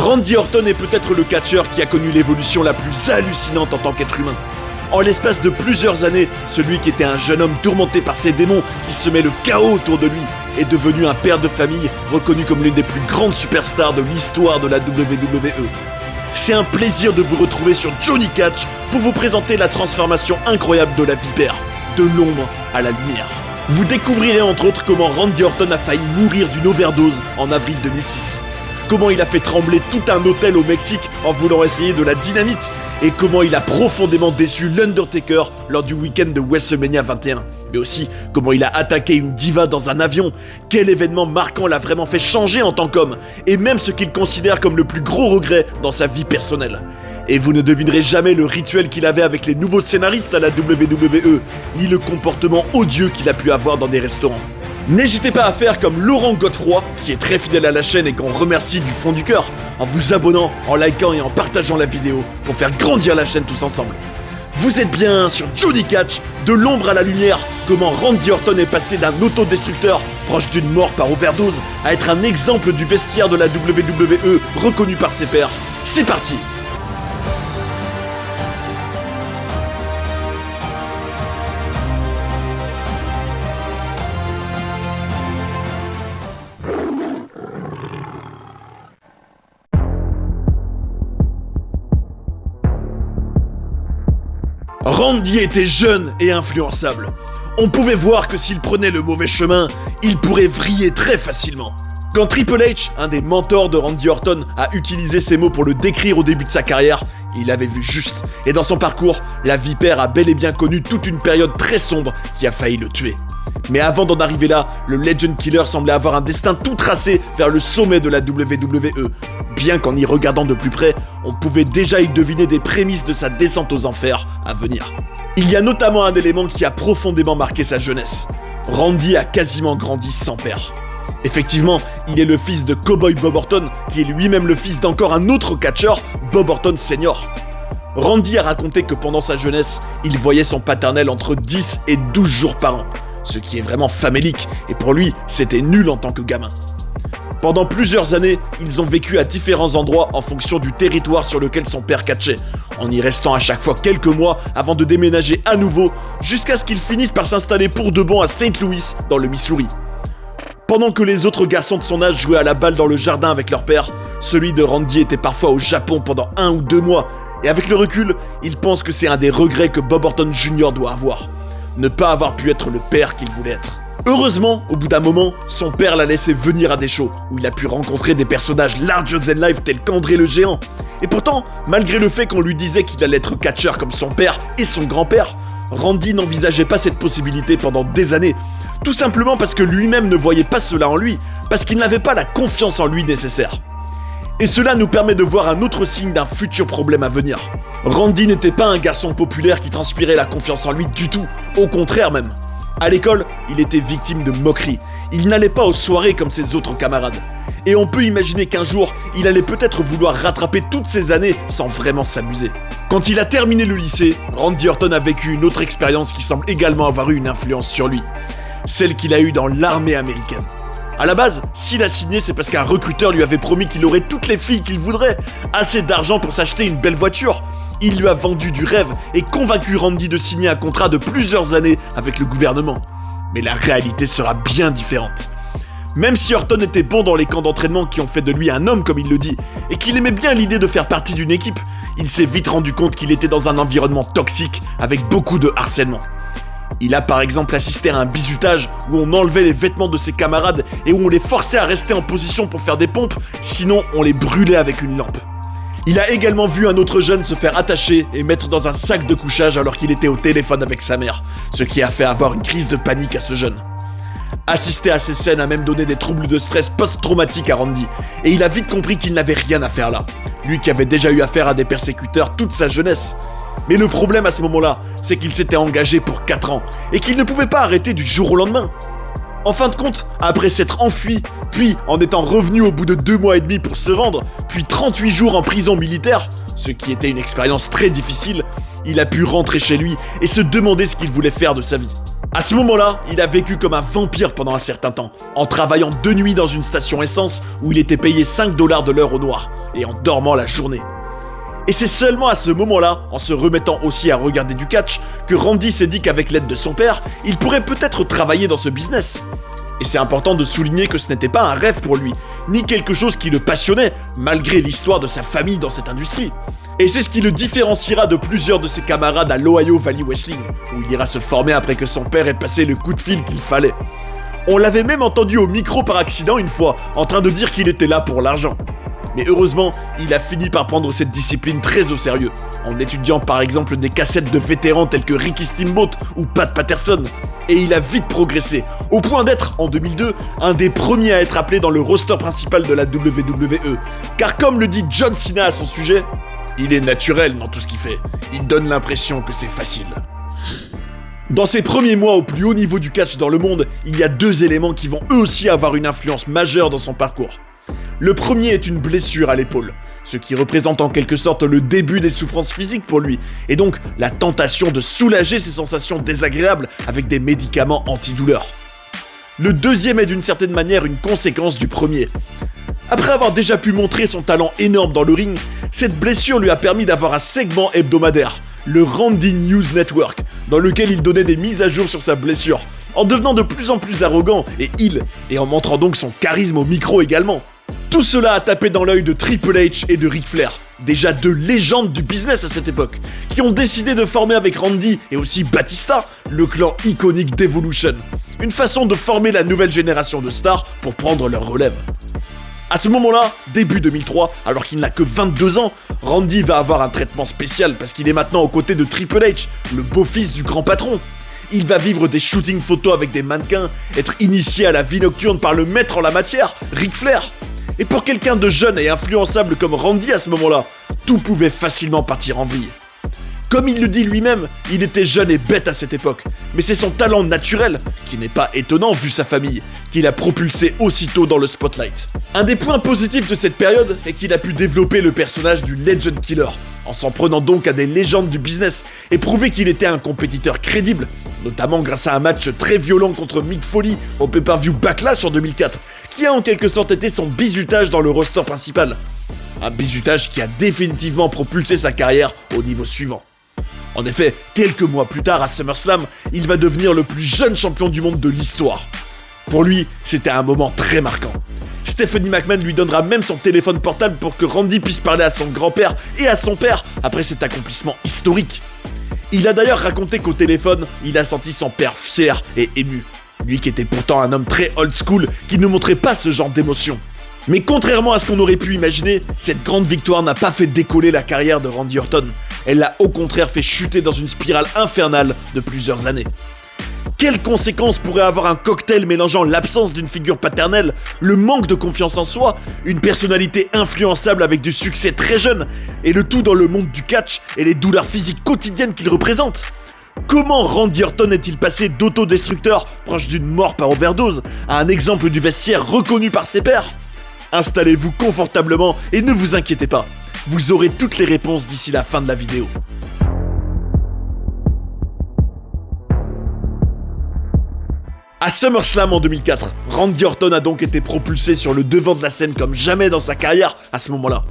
Randy Orton est peut-être le catcheur qui a connu l'évolution la plus hallucinante en tant qu'être humain. En l'espace de plusieurs années, celui qui était un jeune homme tourmenté par ses démons qui semait le chaos autour de lui est devenu un père de famille reconnu comme l'une des plus grandes superstars de l'histoire de la WWE. C'est un plaisir de vous retrouver sur Johnny Catch pour vous présenter la transformation incroyable de la vipère, de l'ombre à la lumière. Vous découvrirez entre autres comment Randy Orton a failli mourir d'une overdose en avril 2006. Comment il a fait trembler tout un hôtel au Mexique en voulant essayer de la dynamite. Et comment il a profondément déçu l'Undertaker lors du week-end de WrestleMania 21. Mais aussi comment il a attaqué une diva dans un avion. Quel événement marquant l'a vraiment fait changer en tant qu'homme. Et même ce qu'il considère comme le plus gros regret dans sa vie personnelle. Et vous ne devinerez jamais le rituel qu'il avait avec les nouveaux scénaristes à la WWE, ni le comportement odieux qu'il a pu avoir dans des restaurants. N'hésitez pas à faire comme Laurent Godefroy, qui est très fidèle à la chaîne et qu'on remercie du fond du cœur, en vous abonnant, en likant et en partageant la vidéo pour faire grandir la chaîne tous ensemble. Vous êtes bien sur Johnny Catch, de l'ombre à la lumière, comment Randy Orton est passé d'un autodestructeur proche d'une mort par overdose à être un exemple du vestiaire de la WWE reconnu par ses pairs. C'est parti! Randy était jeune et influençable. On pouvait voir que s'il prenait le mauvais chemin, il pourrait vriller très facilement. Quand Triple H, un des mentors de Randy Orton, a utilisé ces mots pour le décrire au début de sa carrière, il avait vu juste. Et dans son parcours, la vipère a bel et bien connu toute une période très sombre qui a failli le tuer. Mais avant d'en arriver là, le Legend Killer semblait avoir un destin tout tracé vers le sommet de la WWE. Bien qu'en y regardant de plus près, on pouvait déjà y deviner des prémices de sa descente aux enfers à venir. Il y a notamment un élément qui a profondément marqué sa jeunesse. Randy a quasiment grandi sans père. Effectivement, il est le fils de Cowboy Bob Orton, qui est lui-même le fils d'encore un autre catcheur, Bob Orton Sr. Randy a raconté que pendant sa jeunesse, il voyait son paternel entre 10 et 12 jours par an, ce qui est vraiment famélique, et pour lui, c'était nul en tant que gamin. Pendant plusieurs années, ils ont vécu à différents endroits en fonction du territoire sur lequel son père catchait, en y restant à chaque fois quelques mois avant de déménager à nouveau, jusqu'à ce qu'ils finissent par s'installer pour de bon à St. Louis, dans le Missouri. Pendant que les autres garçons de son âge jouaient à la balle dans le jardin avec leur père, celui de Randy était parfois au Japon pendant 1 ou 2 mois, et avec le recul, il pense que c'est un des regrets que Bob Orton Jr. doit avoir. Ne pas avoir pu être le père qu'il voulait être. Heureusement, au bout d'un moment, son père l'a laissé venir à des shows, où il a pu rencontrer des personnages larger than life tels qu'André le Géant. Et pourtant, malgré le fait qu'on lui disait qu'il allait être catcheur comme son père et son grand-père, Randy n'envisageait pas cette possibilité pendant des années. Tout simplement parce que lui-même ne voyait pas cela en lui, parce qu'il n'avait pas la confiance en lui nécessaire. Et cela nous permet de voir un autre signe d'un futur problème à venir. Randy n'était pas un garçon populaire qui transpirait la confiance en lui du tout, au contraire même. À l'école, il était victime de moqueries. Il n'allait pas aux soirées comme ses autres camarades. Et on peut imaginer qu'un jour, il allait peut-être vouloir rattraper toutes ces années sans vraiment s'amuser. Quand il a terminé le lycée, Randy Orton a vécu une autre expérience qui semble également avoir eu une influence sur lui. Celle qu'il a eue dans l'armée américaine. À la base, s'il a signé, c'est parce qu'un recruteur lui avait promis qu'il aurait toutes les filles qu'il voudrait, assez d'argent pour s'acheter une belle voiture. Il lui a vendu du rêve et convaincu Randy de signer un contrat de plusieurs années avec le gouvernement. Mais la réalité sera bien différente. Même si Orton était bon dans les camps d'entraînement qui ont fait de lui un homme comme il le dit, et qu'il aimait bien l'idée de faire partie d'une équipe, il s'est vite rendu compte qu'il était dans un environnement toxique avec beaucoup de harcèlement. Il a par exemple assisté à un bizutage où on enlevait les vêtements de ses camarades et où on les forçait à rester en position pour faire des pompes, sinon on les brûlait avec une lampe. Il a également vu un autre jeune se faire attacher et mettre dans un sac de couchage alors qu'il était au téléphone avec sa mère, ce qui a fait avoir une crise de panique à ce jeune. Assister à ces scènes a même donné des troubles de stress post-traumatiques à Randy, et il a vite compris qu'il n'avait rien à faire là, lui qui avait déjà eu affaire à des persécuteurs toute sa jeunesse. Mais le problème à ce moment-là, c'est qu'il s'était engagé pour 4 ans, et qu'il ne pouvait pas arrêter du jour au lendemain. En fin de compte, après s'être enfui, puis en étant revenu au bout de 2 mois et demi pour se rendre, puis 38 jours en prison militaire, ce qui était une expérience très difficile, il a pu rentrer chez lui et se demander ce qu'il voulait faire de sa vie. À ce moment-là, il a vécu comme un vampire pendant un certain temps, en travaillant de nuit dans une station essence où il était payé 5 $ de l'heure au noir, et en dormant la journée. Et c'est seulement à ce moment-là, en se remettant aussi à regarder du catch, que Randy s'est dit qu'avec l'aide de son père, il pourrait peut-être travailler dans ce business. Et c'est important de souligner que ce n'était pas un rêve pour lui, ni quelque chose qui le passionnait, malgré l'histoire de sa famille dans cette industrie. Et c'est ce qui le différenciera de plusieurs de ses camarades à l'Ohio Valley Wrestling, où il ira se former après que son père ait passé le coup de fil qu'il fallait. On l'avait même entendu au micro par accident une fois, en train de dire qu'il était là pour l'argent. Mais heureusement, il a fini par prendre cette discipline très au sérieux, en étudiant par exemple des cassettes de vétérans tels que Ricky Steamboat ou Pat Patterson. Et il a vite progressé, au point d'être, en 2002, un des premiers à être appelé dans le roster principal de la WWE. Car comme le dit John Cena à son sujet, il est naturel dans tout ce qu'il fait, il donne l'impression que c'est facile. Dans ses premiers mois au plus haut niveau du catch dans le monde, il y a 2 éléments qui vont eux aussi avoir une influence majeure dans son parcours. Le premier est une blessure à l'épaule, ce qui représente en quelque sorte le début des souffrances physiques pour lui, et donc la tentation de soulager ces sensations désagréables avec des médicaments antidouleurs. Le deuxième est d'une certaine manière une conséquence du premier. Après avoir déjà pu montrer son talent énorme dans le ring, cette blessure lui a permis d'avoir un segment hebdomadaire, le Randy News Network, dans lequel il donnait des mises à jour sur sa blessure, en devenant de plus en plus arrogant et en montrant donc son charisme au micro également. Tout cela a tapé dans l'œil de Triple H et de Ric Flair, déjà 2 légendes du business à cette époque, qui ont décidé de former avec Randy et aussi Batista le clan iconique d'Evolution, une façon de former la nouvelle génération de stars pour prendre leur relève. À ce moment-là, début 2003, alors qu'il n'a que 22 ans, Randy va avoir un traitement spécial parce qu'il est maintenant aux côtés de Triple H, le beau-fils du grand patron. Il va vivre des shootings photos avec des mannequins, être initié à la vie nocturne par le maître en la matière, Ric Flair. Et pour quelqu'un de jeune et influençable comme Randy à ce moment-là, tout pouvait facilement partir en vrille. Comme il le dit lui-même, il était jeune et bête à cette époque, mais c'est son talent naturel, qui n'est pas étonnant vu sa famille, qui l'a propulsé aussitôt dans le spotlight. Un des points positifs de cette période est qu'il a pu développer le personnage du Legend Killer, en s'en prenant donc à des légendes du business et prouver qu'il était un compétiteur crédible, notamment grâce à un match très violent contre Mick Foley au pay-per-view Backlash en 2004, qui a en quelque sorte été son bizutage dans le roster principal. Un bizutage qui a définitivement propulsé sa carrière au niveau suivant. En effet, quelques mois plus tard à SummerSlam, il va devenir le plus jeune champion du monde de l'histoire. Pour lui, c'était un moment très marquant. Stephanie McMahon lui donnera même son téléphone portable pour que Randy puisse parler à son grand-père et à son père après cet accomplissement historique. Il a d'ailleurs raconté qu'au téléphone, il a senti son père fier et ému. Lui qui était pourtant un homme très old school, qui ne montrait pas ce genre d'émotion. Mais contrairement à ce qu'on aurait pu imaginer, cette grande victoire n'a pas fait décoller la carrière de Randy Orton. Elle l'a au contraire fait chuter dans une spirale infernale de plusieurs années. Quelles conséquences pourrait avoir un cocktail mélangeant l'absence d'une figure paternelle, le manque de confiance en soi, une personnalité influençable avec du succès très jeune, et le tout dans le monde du catch et les douleurs physiques quotidiennes qu'il représente? Comment Randy Orton est-il passé d'autodestructeur, proche d'une mort par overdose, à un exemple du vestiaire reconnu par ses pairs? Installez-vous confortablement et ne vous inquiétez pas, vous aurez toutes les réponses d'ici la fin de la vidéo. À SummerSlam en 2004, Randy Orton a donc été propulsé sur le devant de la scène comme jamais dans sa carrière à ce moment-là.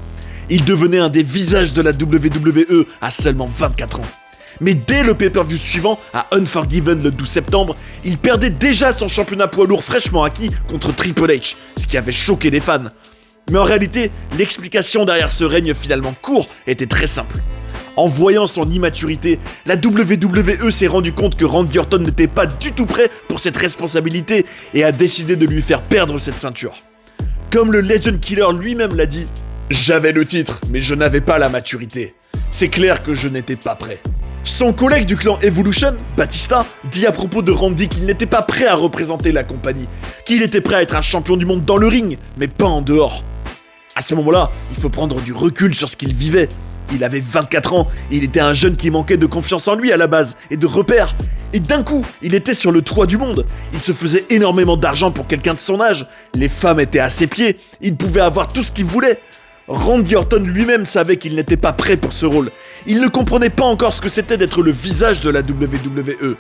Il devenait un des visages de la WWE à seulement 24 ans. Mais dès le pay-per-view suivant, à Unforgiven le 12 septembre, il perdait déjà son championnat poids lourd fraîchement acquis contre Triple H, ce qui avait choqué les fans. Mais en réalité, l'explication derrière ce règne finalement court était très simple. En voyant son immaturité, la WWE s'est rendu compte que Randy Orton n'était pas du tout prêt pour cette responsabilité et a décidé de lui faire perdre cette ceinture. Comme le Legend Killer lui-même l'a dit, « J'avais le titre, mais je n'avais pas la maturité. C'est clair que je n'étais pas prêt. » Son collègue du clan Evolution, Batista, dit à propos de Randy qu'il n'était pas prêt à représenter la compagnie, qu'il était prêt à être un champion du monde dans le ring, mais pas en dehors. À ce moment-là, il faut prendre du recul sur ce qu'il vivait. Il avait 24 ans, il était un jeune qui manquait de confiance en lui à la base, et de repères. Et d'un coup, il était sur le toit du monde. Il se faisait énormément d'argent pour quelqu'un de son âge. Les femmes étaient à ses pieds, il pouvait avoir tout ce qu'il voulait. Randy Orton lui-même savait qu'il n'était pas prêt pour ce rôle. Il ne comprenait pas encore ce que c'était d'être le visage de la WWE.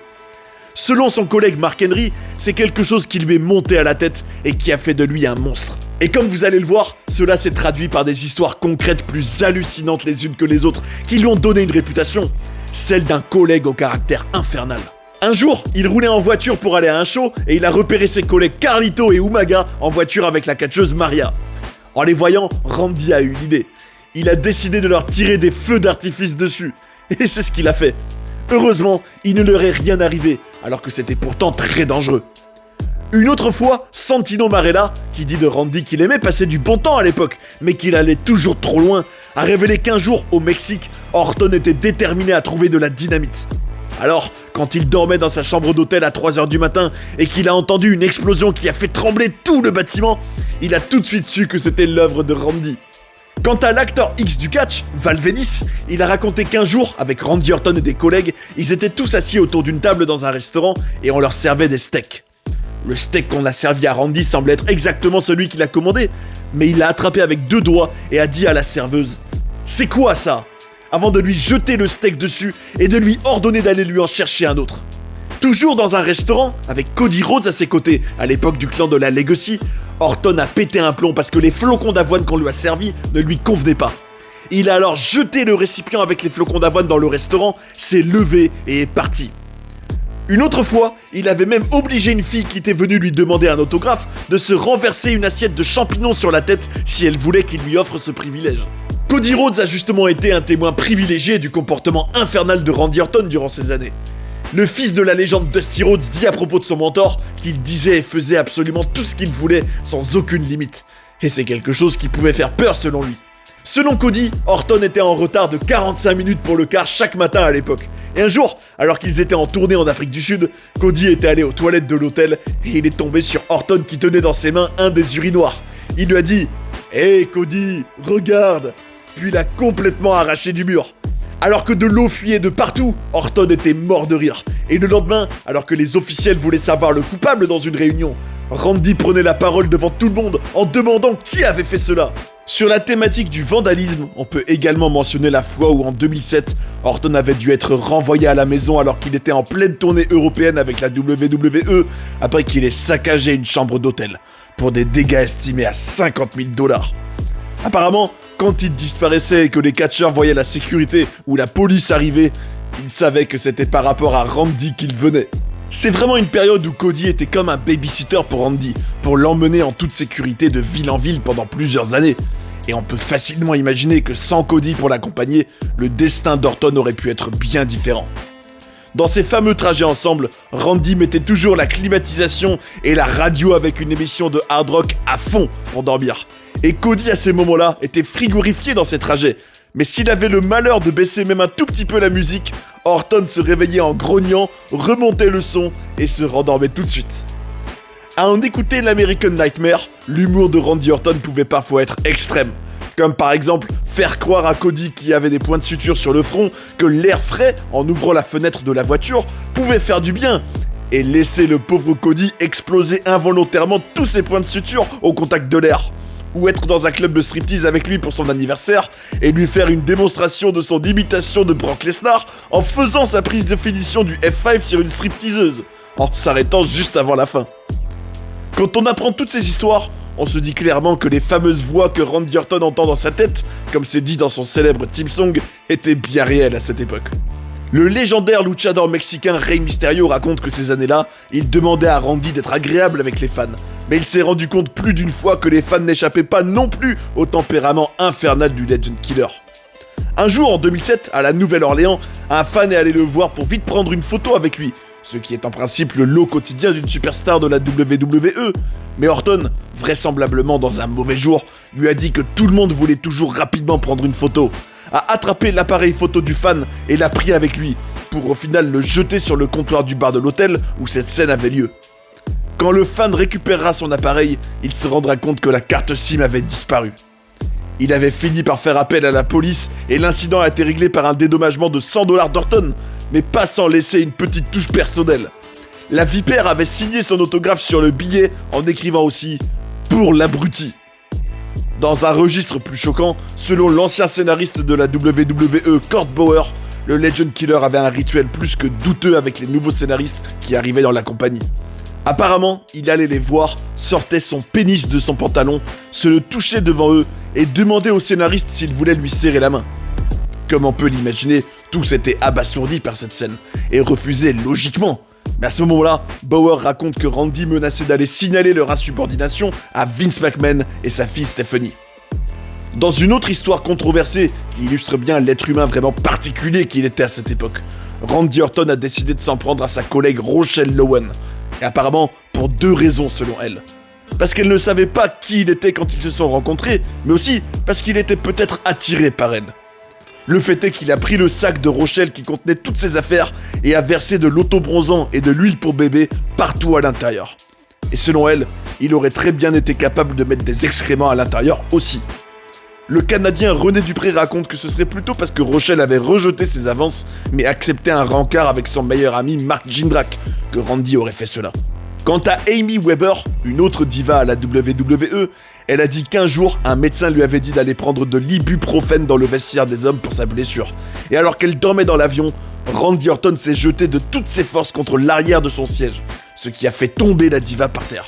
Selon son collègue Mark Henry, c'est quelque chose qui lui est monté à la tête et qui a fait de lui un monstre. Et comme vous allez le voir, cela s'est traduit par des histoires concrètes plus hallucinantes les unes que les autres qui lui ont donné une réputation, celle d'un collègue au caractère infernal. Un jour, il roulait en voiture pour aller à un show et il a repéré ses collègues Carlito et Umaga en voiture avec la catcheuse Maria. En les voyant, Randy a eu une idée. Il a décidé de leur tirer des feux d'artifice dessus. Et c'est ce qu'il a fait. Heureusement, il ne leur est rien arrivé, alors que c'était pourtant très dangereux. Une autre fois, Santino Marella, qui dit de Randy qu'il aimait passer du bon temps à l'époque, mais qu'il allait toujours trop loin, a révélé qu'un jour, au Mexique, Orton était déterminé à trouver de la dynamite. Alors, quand il dormait dans sa chambre d'hôtel à 3h du matin et qu'il a entendu une explosion qui a fait trembler tout le bâtiment, il a tout de suite su que c'était l'œuvre de Randy. Quant à l'acteur X du catch, Val Venis, il a raconté qu'un jour, avec Randy Orton et des collègues, ils étaient tous assis autour d'une table dans un restaurant et on leur servait des steaks. Le steak qu'on a servi à Randy semblait être exactement celui qu'il a commandé, mais il l'a attrapé avec 2 doigts et a dit à la serveuse « C'est quoi ça ?» avant de lui jeter le steak dessus et de lui ordonner d'aller lui en chercher un autre. Toujours dans un restaurant, avec Cody Rhodes à ses côtés, à l'époque du clan de la Legacy, Orton a pété un plomb parce que les flocons d'avoine qu'on lui a servis ne lui convenaient pas. Il a alors jeté le récipient avec les flocons d'avoine dans le restaurant, s'est levé et est parti. Une autre fois, il avait même obligé une fille qui était venue lui demander un autographe de se renverser une assiette de champignons sur la tête si elle voulait qu'il lui offre ce privilège. Cody Rhodes a justement été un témoin privilégié du comportement infernal de Randy Orton durant ces années. Le fils de la légende Dusty Rhodes dit à propos de son mentor qu'il disait et faisait absolument tout ce qu'il voulait sans aucune limite. Et c'est quelque chose qui pouvait faire peur selon lui. Selon Cody, Orton était en retard de 45 minutes pour le car chaque matin à l'époque. Et un jour, alors qu'ils étaient en tournée en Afrique du Sud, Cody était allé aux toilettes de l'hôtel et il est tombé sur Orton qui tenait dans ses mains un des urinoirs. Il lui a dit « Hey Cody, regarde !» Puis l'a complètement arraché du mur. Alors que de l'eau fuyait de partout, Orton était mort de rire. Et le lendemain, alors que les officiels voulaient savoir le coupable dans une réunion, Randy prenait la parole devant tout le monde en demandant qui avait fait cela. Sur la thématique du vandalisme, on peut également mentionner la fois où en 2007, Orton avait dû être renvoyé à la maison alors qu'il était en pleine tournée européenne avec la WWE après qu'il ait saccagé une chambre d'hôtel pour des dégâts estimés à 50 000 $. Apparemment, quand il disparaissait et que les catcheurs voyaient la sécurité ou la police arriver, ils savaient que c'était par rapport à Randy qu'il venait. C'est vraiment une période où Cody était comme un babysitter pour Randy, pour l'emmener en toute sécurité de ville en ville pendant plusieurs années. Et on peut facilement imaginer que sans Cody pour l'accompagner, le destin d'Orton aurait pu être bien différent. Dans ces fameux trajets ensemble, Randy mettait toujours la climatisation et la radio avec une émission de hard rock à fond pour dormir. Et Cody à ces moments-là était frigorifié dans ses trajets. Mais s'il avait le malheur de baisser même un tout petit peu la musique, Orton se réveillait en grognant, remontait le son et se rendormait tout de suite. À en écouter l'American Nightmare, l'humour de Randy Orton pouvait parfois être extrême. Comme par exemple faire croire à Cody qui avait des points de suture sur le front que l'air frais, en ouvrant la fenêtre de la voiture, pouvait faire du bien. Et laisser le pauvre Cody exploser involontairement tous ses points de suture au contact de l'air. Ou être dans un club de striptease avec lui pour son anniversaire et lui faire une démonstration de son imitation de Brock Lesnar en faisant sa prise de finition du F5 sur une stripteaseuse, en s'arrêtant juste avant la fin. Quand on apprend toutes ces histoires, on se dit clairement que les fameuses voix que Randy Orton entend dans sa tête, comme c'est dit dans son célèbre theme song, étaient bien réelles à cette époque. Le légendaire luchador mexicain Rey Mysterio raconte que ces années-là, il demandait à Randy d'être agréable avec les fans. Mais il s'est rendu compte plus d'une fois que les fans n'échappaient pas non plus au tempérament infernal du Legend Killer. Un jour, en 2007, à la Nouvelle-Orléans, un fan est allé le voir pour vite prendre une photo avec lui, ce qui est en principe le lot quotidien d'une superstar de la WWE. Mais Orton, vraisemblablement dans un mauvais jour, lui a dit que tout le monde voulait toujours rapidement prendre une photo, a attrapé l'appareil photo du fan et l'a pris avec lui, pour au final le jeter sur le comptoir du bar de l'hôtel où cette scène avait lieu. Quand le fan récupérera son appareil, il se rendra compte que la carte SIM avait disparu. Il avait fini par faire appel à la police et l'incident a été réglé par un dédommagement de 100 $ d'Orton, mais pas sans laisser une petite touche personnelle. La vipère avait signé son autographe sur le billet en écrivant aussi « Pour l'abruti ». Dans un registre plus choquant, selon l'ancien scénariste de la WWE, Kurt Bauer, le Legend Killer avait un rituel plus que douteux avec les nouveaux scénaristes qui arrivaient dans la compagnie. Apparemment, il allait les voir, sortait son pénis de son pantalon, se le touchait devant eux et demandait au scénariste s'il voulait lui serrer la main. Comme on peut l'imaginer, tous étaient abasourdis par cette scène et refusaient logiquement. Mais à ce moment-là, Bauer raconte que Randy menaçait d'aller signaler leur insubordination à Vince McMahon et sa fille Stephanie. Dans une autre histoire controversée qui illustre bien l'être humain vraiment particulier qu'il était à cette époque, Randy Orton a décidé de s'en prendre à sa collègue Rochelle Lowen. Et apparemment pour 2 raisons selon elle. Parce qu'elle ne savait pas qui il était quand ils se sont rencontrés, mais aussi parce qu'il était peut-être attiré par elle. Le fait est qu'il a pris le sac de Rochelle qui contenait toutes ses affaires et a versé de l'auto-bronzant et de l'huile pour bébé partout à l'intérieur. Et selon elle, il aurait très bien été capable de mettre des excréments à l'intérieur aussi. Le Canadien René Dupré raconte que ce serait plutôt parce que Rochelle avait rejeté ses avances mais accepté un rencard avec son meilleur ami Mark Jindrak que Randy aurait fait cela. Quant à Amy Weber, une autre diva à la WWE, elle a dit qu'un jour, un médecin lui avait dit d'aller prendre de l'ibuprofène dans le vestiaire des hommes pour sa blessure. Et alors qu'elle dormait dans l'avion, Randy Orton s'est jeté de toutes ses forces contre l'arrière de son siège, ce qui a fait tomber la diva par terre.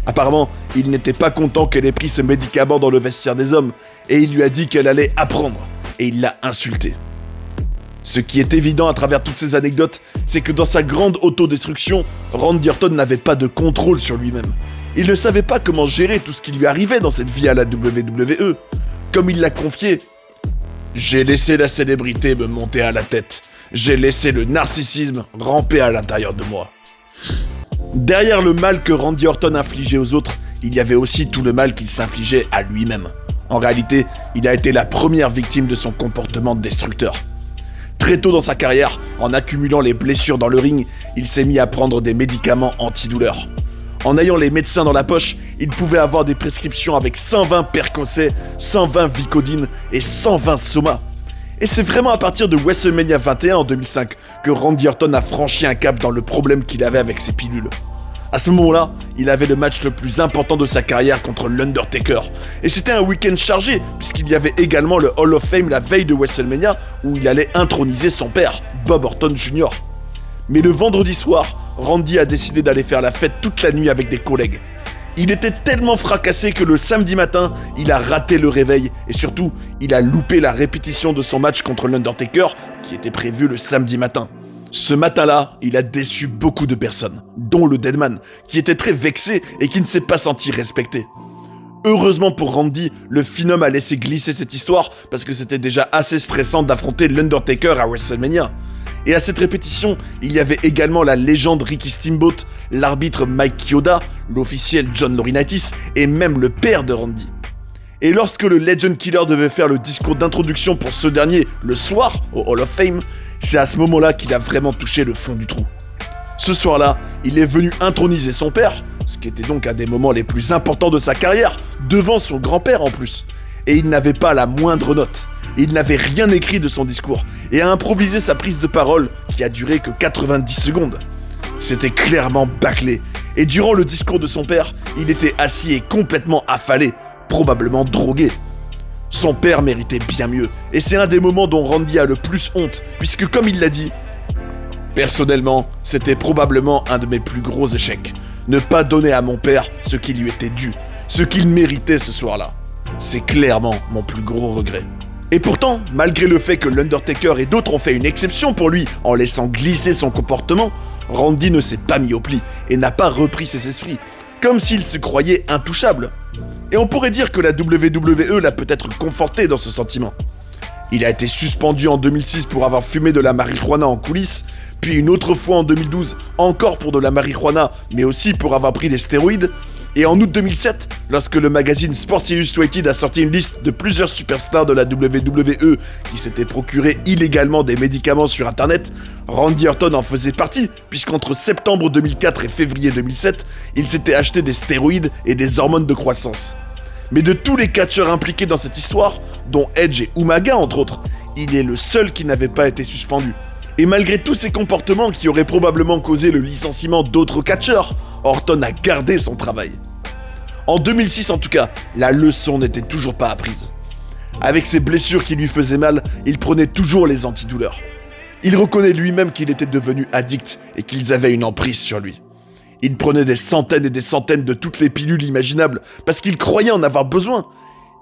Apparemment, il n'était pas content qu'elle ait pris ce médicament dans le vestiaire des hommes, et il lui a dit qu'elle allait apprendre, et il l'a insultée. Ce qui est évident à travers toutes ces anecdotes, c'est que dans sa grande autodestruction, Randy Orton n'avait pas de contrôle sur lui-même. Il ne savait pas comment gérer tout ce qui lui arrivait dans cette vie à la WWE. Comme il l'a confié, « J'ai laissé la célébrité me monter à la tête. J'ai laissé le narcissisme ramper à l'intérieur de moi. » Derrière le mal que Randy Orton infligeait aux autres, il y avait aussi tout le mal qu'il s'infligeait à lui-même. En réalité, il a été la première victime de son comportement destructeur. Très tôt dans sa carrière, en accumulant les blessures dans le ring, il s'est mis à prendre des médicaments antidouleurs. En ayant les médecins dans la poche, il pouvait avoir des prescriptions avec 120 Percocet, 120 Vicodin et 120 Soma. Et c'est vraiment à partir de WrestleMania 21 en 2005 que Randy Orton a franchi un cap dans le problème qu'il avait avec ses pilules. À ce moment-là, il avait le match le plus important de sa carrière contre l'Undertaker. Et c'était un week-end chargé, puisqu'il y avait également le Hall of Fame la veille de WrestleMania, où il allait introniser son père, Bob Orton Jr. Mais le vendredi soir, Randy a décidé d'aller faire la fête toute la nuit avec des collègues. Il était tellement fracassé que le samedi matin, il a raté le réveil, et surtout, il a loupé la répétition de son match contre l'Undertaker, qui était prévu le samedi matin. Ce matin-là, il a déçu beaucoup de personnes, dont le Deadman, qui était très vexé et qui ne s'est pas senti respecté. Heureusement pour Randy, le Phenom a laissé glisser cette histoire parce que c'était déjà assez stressant d'affronter l'Undertaker à WrestleMania. Et à cette répétition, il y avait également la légende Ricky Steamboat, l'arbitre Mike Chioda, l'officiel John Laurinaitis et même le père de Randy. Et lorsque le Legend Killer devait faire le discours d'introduction pour ce dernier le soir au Hall of Fame, c'est à ce moment-là qu'il a vraiment touché le fond du trou. Ce soir-là, il est venu introniser son père, ce qui était donc un des moments les plus importants de sa carrière, devant son grand-père en plus. Et il n'avait pas la moindre note. Il n'avait rien écrit de son discours et a improvisé sa prise de parole qui a duré que 90 secondes. C'était clairement bâclé. Et durant le discours de son père, il était assis et complètement affalé, probablement drogué. Son père méritait bien mieux, et c'est un des moments dont Randy a le plus honte, puisque comme il l'a dit, « Personnellement, c'était probablement un de mes plus gros échecs. Ne pas donner à mon père ce qui lui était dû, ce qu'il méritait ce soir-là. C'est clairement mon plus gros regret. » Et pourtant, malgré le fait que l'Undertaker et d'autres ont fait une exception pour lui en laissant glisser son comportement, Randy ne s'est pas mis au pli et n'a pas repris ses esprits, comme s'il se croyait intouchable. Et on pourrait dire que la WWE l'a peut-être conforté dans ce sentiment. Il a été suspendu en 2006 pour avoir fumé de la marijuana en coulisses, puis une autre fois en 2012, encore pour de la marijuana, mais aussi pour avoir pris des stéroïdes. Et en août 2007, lorsque le magazine Sports Illustrated a sorti une liste de plusieurs superstars de la WWE qui s'étaient procurés illégalement des médicaments sur internet, Randy Orton en faisait partie, puisqu'entre septembre 2004 et février 2007, il s'était acheté des stéroïdes et des hormones de croissance. Mais de tous les catcheurs impliqués dans cette histoire, dont Edge et Umaga entre autres, il est le seul qui n'avait pas été suspendu. Et malgré tous ces comportements qui auraient probablement causé le licenciement d'autres catcheurs, Orton a gardé son travail. En 2006 en tout cas, la leçon n'était toujours pas apprise. Avec ses blessures qui lui faisaient mal, il prenait toujours les antidouleurs. Il reconnaît lui-même qu'il était devenu addict et qu'ils avaient une emprise sur lui. Il prenait des centaines et des centaines de toutes les pilules imaginables parce qu'il croyait en avoir besoin.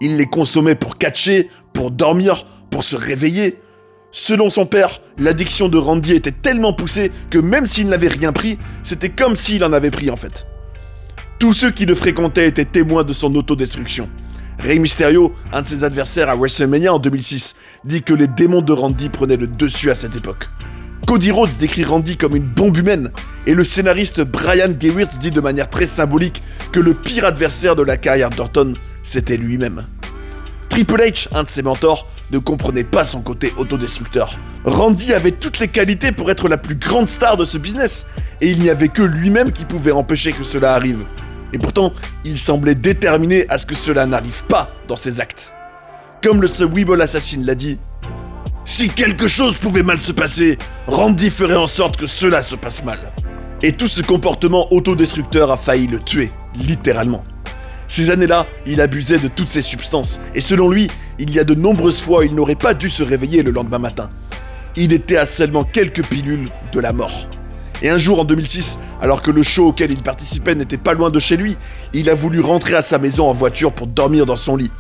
Il les consommait pour catcher, pour dormir, pour se réveiller. Selon son père, l'addiction de Randy était tellement poussée que même s'il n'avait rien pris, c'était comme s'il en avait pris en fait. Tous ceux qui le fréquentaient étaient témoins de son autodestruction. Rey Mysterio, un de ses adversaires à WrestleMania en 2006, dit que les démons de Randy prenaient le dessus à cette époque. Cody Rhodes décrit Randy comme une bombe humaine, et le scénariste Brian Gewirtz dit de manière très symbolique que le pire adversaire de la carrière d'Orton, c'était lui-même. Triple H, un de ses mentors, ne comprenait pas son côté autodestructeur. Randy avait toutes les qualités pour être la plus grande star de ce business, et il n'y avait que lui-même qui pouvait empêcher que cela arrive. Et pourtant, il semblait déterminé à ce que cela n'arrive pas dans ses actes. Comme le Weeble Assassin l'a dit, « Si quelque chose pouvait mal se passer, Randy ferait en sorte que cela se passe mal. » Et tout ce comportement autodestructeur a failli le tuer, littéralement. Ces années-là, il abusait de toutes ces substances, et selon lui, il y a de nombreuses fois où il n'aurait pas dû se réveiller le lendemain matin. Il était à seulement quelques pilules de la mort. Et un jour en 2006, alors que le show auquel il participait n'était pas loin de chez lui, il a voulu rentrer à sa maison en voiture pour dormir dans son lit.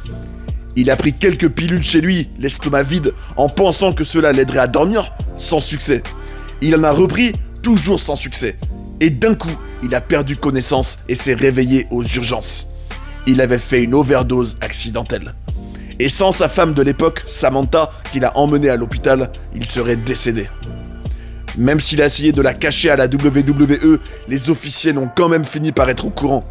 Il a pris quelques pilules chez lui, l'estomac vide, en pensant que cela l'aiderait à dormir, sans succès. Il en a repris, toujours sans succès. Et d'un coup, il a perdu connaissance et s'est réveillé aux urgences. Il avait fait une overdose accidentelle. Et sans sa femme de l'époque, Samantha, qui l'a emmené à l'hôpital, il serait décédé. Même s'il a essayé de la cacher à la WWE, les officiels ont quand même fini par être au courant.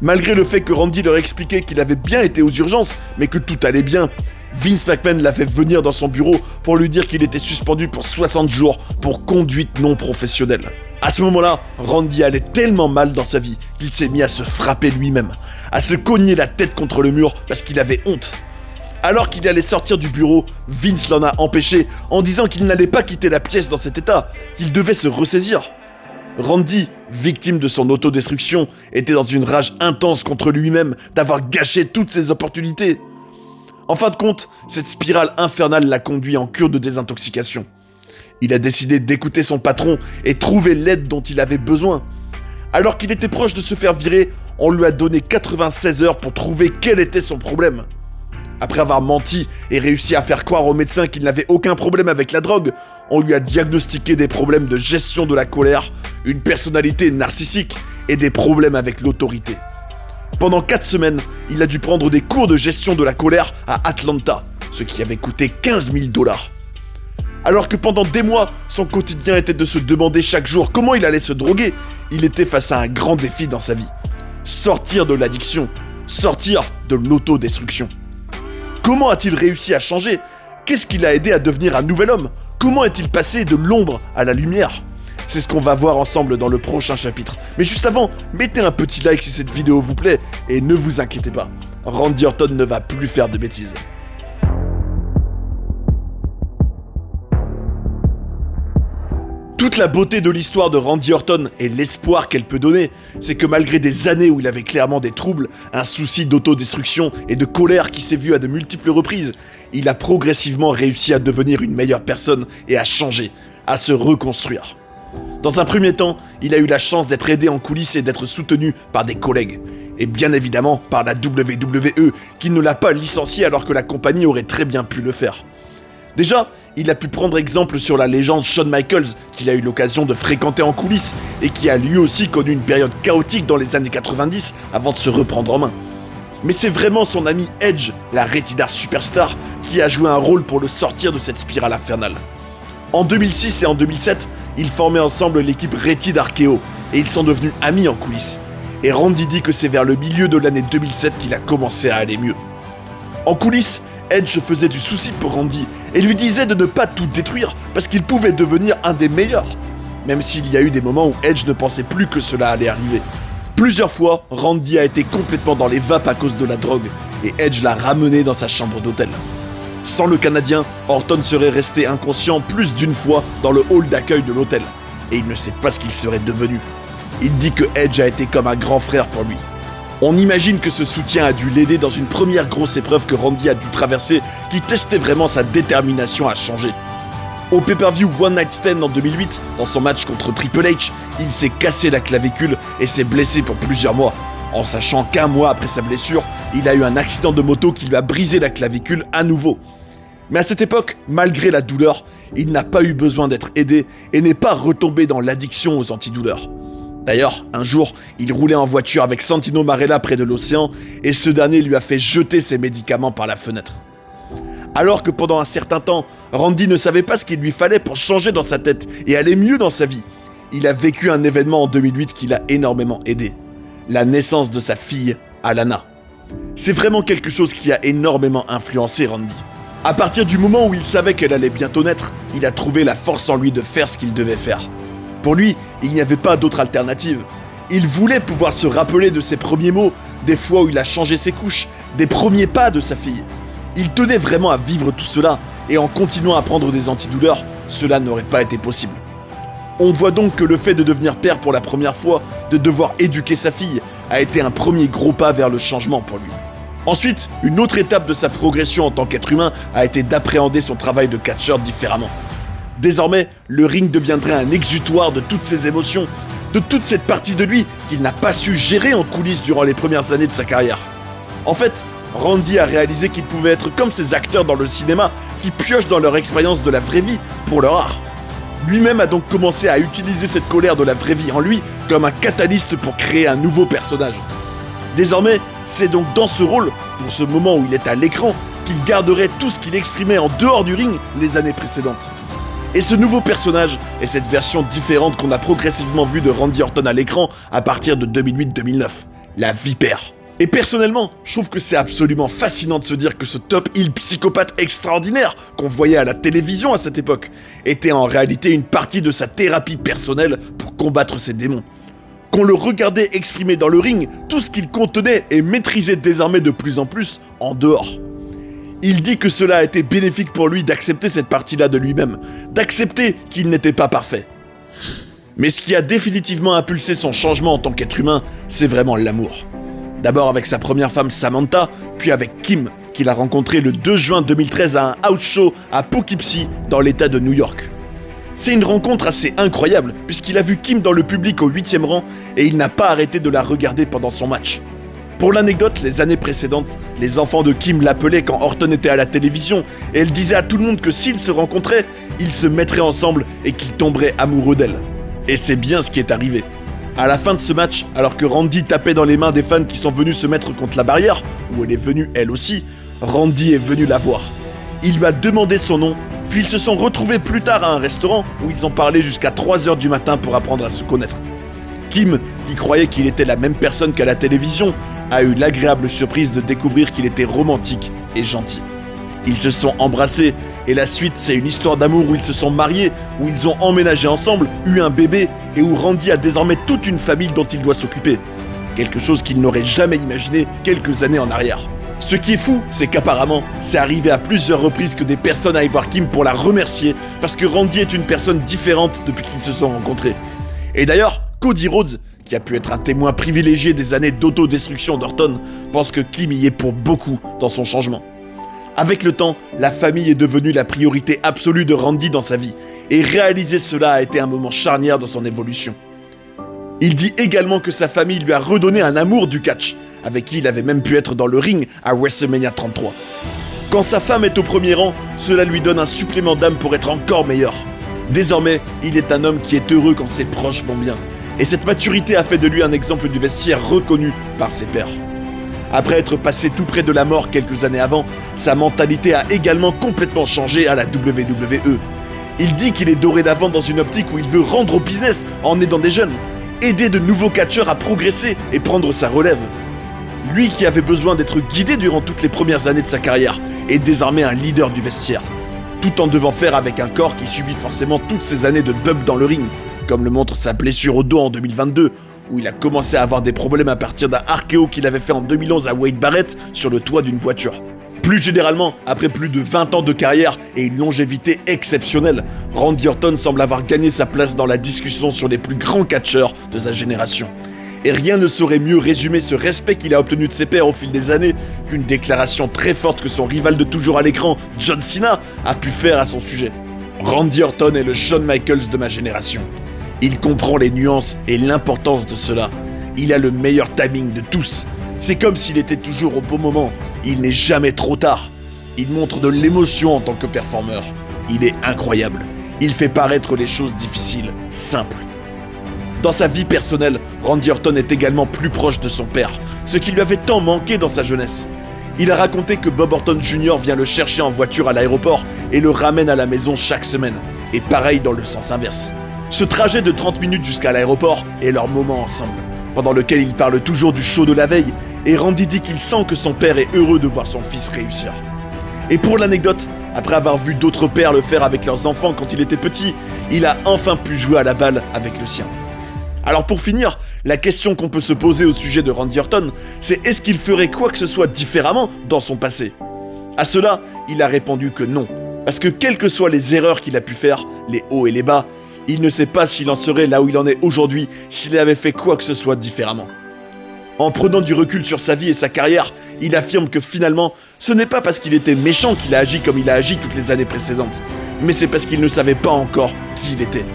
Malgré le fait que Randy leur expliquait qu'il avait bien été aux urgences, mais que tout allait bien, Vince McMahon l'a fait venir dans son bureau pour lui dire qu'il était suspendu pour 60 jours pour conduite non professionnelle. À ce moment-là, Randy allait tellement mal dans sa vie qu'il s'est mis à se frapper lui-même, à se cogner la tête contre le mur parce qu'il avait honte. Alors qu'il allait sortir du bureau, Vince l'en a empêché en disant qu'il n'allait pas quitter la pièce dans cet état, qu'il devait se ressaisir. Randy, victime de son autodestruction, était dans une rage intense contre lui-même d'avoir gâché toutes ses opportunités. En fin de compte, cette spirale infernale l'a conduit en cure de désintoxication. Il a décidé d'écouter son patron et trouver l'aide dont il avait besoin. Alors qu'il était proche de se faire virer, on lui a donné 96 heures pour trouver quel était son problème. Après avoir menti et réussi à faire croire au médecin qu'il n'avait aucun problème avec la drogue, on lui a diagnostiqué des problèmes de gestion de la colère, une personnalité narcissique et des problèmes avec l'autorité. Pendant 4 semaines, il a dû prendre des cours de gestion de la colère à Atlanta, ce qui avait coûté 15 000 $. Alors que pendant des mois, son quotidien était de se demander chaque jour comment il allait se droguer, il était face à un grand défi dans sa vie. Sortir de l'addiction, sortir de l'autodestruction. Comment a-t-il réussi à changer? Qu'est-ce qui l'a aidé à devenir un nouvel homme? Comment est-il passé de l'ombre à la lumière? C'est ce qu'on va voir ensemble dans le prochain chapitre. Mais juste avant, mettez un petit like si cette vidéo vous plaît, et ne vous inquiétez pas, Randy Orton ne va plus faire de bêtises. Toute la beauté de l'histoire de Randy Orton et l'espoir qu'elle peut donner, c'est que malgré des années où il avait clairement des troubles, un souci d'autodestruction et de colère qui s'est vu à de multiples reprises, il a progressivement réussi à devenir une meilleure personne et à changer, à se reconstruire. Dans un premier temps, il a eu la chance d'être aidé en coulisses et d'être soutenu par des collègues. Et bien évidemment par la WWE, qui ne l'a pas licencié alors que la compagnie aurait très bien pu le faire. Déjà, il a pu prendre exemple sur la légende Shawn Michaels, qu'il a eu l'occasion de fréquenter en coulisses, et qui a lui aussi connu une période chaotique dans les années 90 avant de se reprendre en main. Mais c'est vraiment son ami Edge, la Rated R Superstar, qui a joué un rôle pour le sortir de cette spirale infernale. En 2006 et en 2007, ils formaient ensemble l'équipe Rated RKO, et ils sont devenus amis en coulisses. Et Randy dit que c'est vers le milieu de l'année 2007 qu'il a commencé à aller mieux. En coulisses, Edge faisait du souci pour Randy et lui disait de ne pas tout détruire parce qu'il pouvait devenir un des meilleurs. Même s'il y a eu des moments où Edge ne pensait plus que cela allait arriver. Plusieurs fois, Randy a été complètement dans les vapes à cause de la drogue et Edge l'a ramené dans sa chambre d'hôtel. Sans le Canadien, Orton serait resté inconscient plus d'une fois dans le hall d'accueil de l'hôtel et il ne sait pas ce qu'il serait devenu. Il dit que Edge a été comme un grand frère pour lui. On imagine que ce soutien a dû l'aider dans une première grosse épreuve que Randy a dû traverser qui testait vraiment sa détermination à changer. Au pay-per-view One Night Stand en 2008, dans son match contre Triple H, il s'est cassé la clavicule et s'est blessé pour plusieurs mois. En sachant qu'un mois après sa blessure, il a eu un accident de moto qui lui a brisé la clavicule à nouveau. Mais à cette époque, malgré la douleur, il n'a pas eu besoin d'être aidé et n'est pas retombé dans l'addiction aux antidouleurs. D'ailleurs, un jour, il roulait en voiture avec Santino Marella près de l'océan et ce dernier lui a fait jeter ses médicaments par la fenêtre. Alors que pendant un certain temps, Randy ne savait pas ce qu'il lui fallait pour changer dans sa tête et aller mieux dans sa vie, il a vécu un événement en 2008 qui l'a énormément aidé. La naissance de sa fille, Alana. C'est vraiment quelque chose qui a énormément influencé Randy. À partir du moment où il savait qu'elle allait bientôt naître, il a trouvé la force en lui de faire ce qu'il devait faire. Pour lui, il n'y avait pas d'autre alternative. Il voulait pouvoir se rappeler de ses premiers mots, des fois où il a changé ses couches, des premiers pas de sa fille. Il tenait vraiment à vivre tout cela, et en continuant à prendre des antidouleurs, cela n'aurait pas été possible. On voit donc que le fait de devenir père pour la première fois, de devoir éduquer sa fille, a été un premier gros pas vers le changement pour lui. Ensuite, une autre étape de sa progression en tant qu'être humain a été d'appréhender son travail de catcheur différemment. Désormais, le ring deviendrait un exutoire de toutes ses émotions, de toute cette partie de lui qu'il n'a pas su gérer en coulisses durant les premières années de sa carrière. En fait, Randy a réalisé qu'il pouvait être comme ces acteurs dans le cinéma qui piochent dans leur expérience de la vraie vie pour leur art. Lui-même a donc commencé à utiliser cette colère de la vraie vie en lui comme un catalyste pour créer un nouveau personnage. Désormais, c'est donc dans ce rôle, pour ce moment où il est à l'écran, qu'il garderait tout ce qu'il exprimait en dehors du ring les années précédentes. Et ce nouveau personnage est cette version différente qu'on a progressivement vue de Randy Orton à l'écran à partir de 2008-2009, la Vipère. Et personnellement, je trouve que c'est absolument fascinant de se dire que ce top heel psychopathe extraordinaire qu'on voyait à la télévision à cette époque était en réalité une partie de sa thérapie personnelle pour combattre ses démons. Qu'on le regardait exprimer dans le ring tout ce qu'il contenait et maîtrisait désormais de plus en plus en dehors. Il dit que cela a été bénéfique pour lui d'accepter cette partie-là de lui-même, d'accepter qu'il n'était pas parfait. Mais ce qui a définitivement impulsé son changement en tant qu'être humain, c'est vraiment l'amour. D'abord avec sa première femme Samantha, puis avec Kim, qu'il a rencontré le 2 juin 2013 à un house show à Poughkeepsie, dans l'état de New York. C'est une rencontre assez incroyable, puisqu'il a vu Kim dans le public au 8e rang, et il n'a pas arrêté de la regarder pendant son match. Pour l'anecdote, les années précédentes, les enfants de Kim l'appelaient quand Orton était à la télévision, et elle disait à tout le monde que s'ils se rencontraient, ils se mettraient ensemble et qu'ils tomberaient amoureux d'elle. Et c'est bien ce qui est arrivé. À la fin de ce match, alors que Randy tapait dans les mains des fans qui sont venus se mettre contre la barrière, où elle est venue elle aussi, Randy est venu la voir. Il lui a demandé son nom, puis ils se sont retrouvés plus tard à un restaurant où ils ont parlé jusqu'à 3h du matin pour apprendre à se connaître. Kim, qui croyait qu'il était la même personne qu'à la télévision, a eu l'agréable surprise de découvrir qu'il était romantique et gentil. Ils se sont embrassés, et la suite c'est une histoire d'amour où ils se sont mariés, où ils ont emménagé ensemble, eu un bébé, et où Randy a désormais toute une famille dont il doit s'occuper. Quelque chose qu'il n'aurait jamais imaginé quelques années en arrière. Ce qui est fou, c'est qu'apparemment, c'est arrivé à plusieurs reprises que des personnes aillent voir Kim pour la remercier, parce que Randy est une personne différente depuis qu'ils se sont rencontrés. Et d'ailleurs, Cody Rhodes, qui a pu être un témoin privilégié des années d'autodestruction d'Orton, pense que Kim y est pour beaucoup dans son changement. Avec le temps, la famille est devenue la priorité absolue de Randy dans sa vie, et réaliser cela a été un moment charnière dans son évolution. Il dit également que sa famille lui a redonné un amour du catch, avec qui il avait même pu être dans le ring à WrestleMania 33. Quand sa femme est au premier rang, cela lui donne un supplément d'âme pour être encore meilleur. Désormais, il est un homme qui est heureux quand ses proches vont bien, et cette maturité a fait de lui un exemple du vestiaire reconnu par ses pairs. Après être passé tout près de la mort quelques années avant, sa mentalité a également complètement changé à la WWE. Il dit qu'il est dorénavant dans une optique où il veut rendre au business en aidant des jeunes, aider de nouveaux catcheurs à progresser et prendre sa relève. Lui qui avait besoin d'être guidé durant toutes les premières années de sa carrière est désormais un leader du vestiaire, tout en devant faire avec un corps qui subit forcément toutes ces années de bump dans le ring, comme le montre sa blessure au dos en 2022, où il a commencé à avoir des problèmes à partir d'un RKO qu'il avait fait en 2011 à Wade Barrett sur le toit d'une voiture. Plus généralement, après plus de 20 ans de carrière et une longévité exceptionnelle, Randy Orton semble avoir gagné sa place dans la discussion sur les plus grands catcheurs de sa génération. Et rien ne saurait mieux résumer ce respect qu'il a obtenu de ses pairs au fil des années qu'une déclaration très forte que son rival de toujours à l'écran, John Cena, a pu faire à son sujet. Randy Orton est le Shawn Michaels de ma génération. Il comprend les nuances et l'importance de cela. Il a le meilleur timing de tous. C'est comme s'il était toujours au bon moment. Il n'est jamais trop tard. Il montre de l'émotion en tant que performeur. Il est incroyable. Il fait paraître les choses difficiles, simples. Dans sa vie personnelle, Randy Orton est également plus proche de son père, ce qui lui avait tant manqué dans sa jeunesse. Il a raconté que Bob Orton Jr. vient le chercher en voiture à l'aéroport et le ramène à la maison chaque semaine. Et pareil dans le sens inverse. Ce trajet de 30 minutes jusqu'à l'aéroport est leur moment ensemble, pendant lequel ils parlent toujours du show de la veille, et Randy dit qu'il sent que son père est heureux de voir son fils réussir. Et pour l'anecdote, après avoir vu d'autres pères le faire avec leurs enfants quand il était petit, il a enfin pu jouer à la balle avec le sien. Alors pour finir, la question qu'on peut se poser au sujet de Randy Orton, c'est est-ce qu'il ferait quoi que ce soit différemment dans son passé ? À cela, il a répondu que non, parce que quelles que soient les erreurs qu'il a pu faire, les hauts et les bas, il ne sait pas s'il en serait là où il en est aujourd'hui s'il avait fait quoi que ce soit différemment. En prenant du recul sur sa vie et sa carrière, il affirme que finalement, ce n'est pas parce qu'il était méchant qu'il a agi comme il a agi toutes les années précédentes, mais c'est parce qu'il ne savait pas encore qui il était.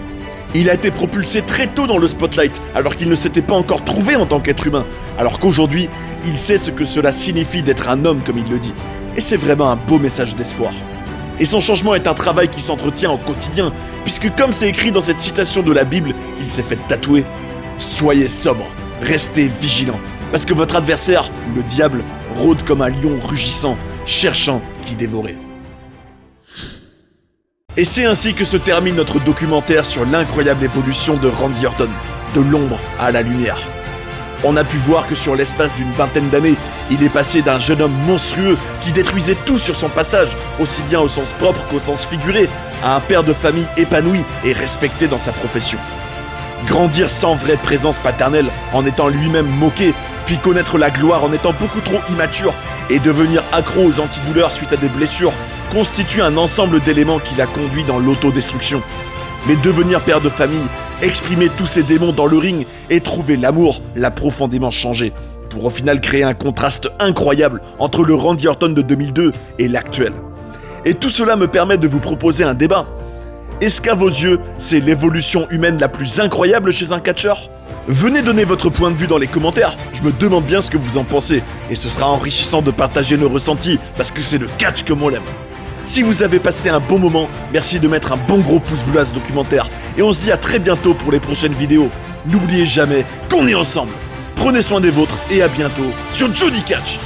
Il a été propulsé très tôt dans le spotlight, alors qu'il ne s'était pas encore trouvé en tant qu'être humain, alors qu'aujourd'hui, il sait ce que cela signifie d'être un homme comme il le dit. Et c'est vraiment un beau message d'espoir. Et son changement est un travail qui s'entretient au quotidien, puisque comme c'est écrit dans cette citation de la Bible qu'il s'est fait tatouer, soyez sobre, restez vigilants, parce que votre adversaire, le diable, rôde comme un lion rugissant, cherchant qui dévorer. Et c'est ainsi que se termine notre documentaire sur l'incroyable évolution de Randy Orton, de l'ombre à la lumière. On a pu voir que sur l'espace d'une vingtaine d'années, il est passé d'un jeune homme monstrueux qui détruisait tout sur son passage, aussi bien au sens propre qu'au sens figuré, à un père de famille épanoui et respecté dans sa profession. Grandir sans vraie présence paternelle, en étant lui-même moqué, puis connaître la gloire en étant beaucoup trop immature, et devenir accro aux antidouleurs suite à des blessures, constitue un ensemble d'éléments qui l'a conduit dans l'autodestruction. Mais devenir père de famille, exprimer tous ces démons dans le ring et trouver l'amour l'a profondément changé, pour au final créer un contraste incroyable entre le Randy Orton de 2002 et l'actuel. Et tout cela me permet de vous proposer un débat. Est-ce qu'à vos yeux, c'est l'évolution humaine la plus incroyable chez un catcheur ? Venez donner votre point de vue dans les commentaires, je me demande bien ce que vous en pensez, et ce sera enrichissant de partager nos ressentis, parce que c'est le catch comme on l'aime. Si vous avez passé un bon moment, merci de mettre un bon gros pouce bleu à ce documentaire, et on se dit à très bientôt pour les prochaines vidéos. N'oubliez jamais qu'on est ensemble. Prenez soin des vôtres, et à bientôt sur Johnny Catch.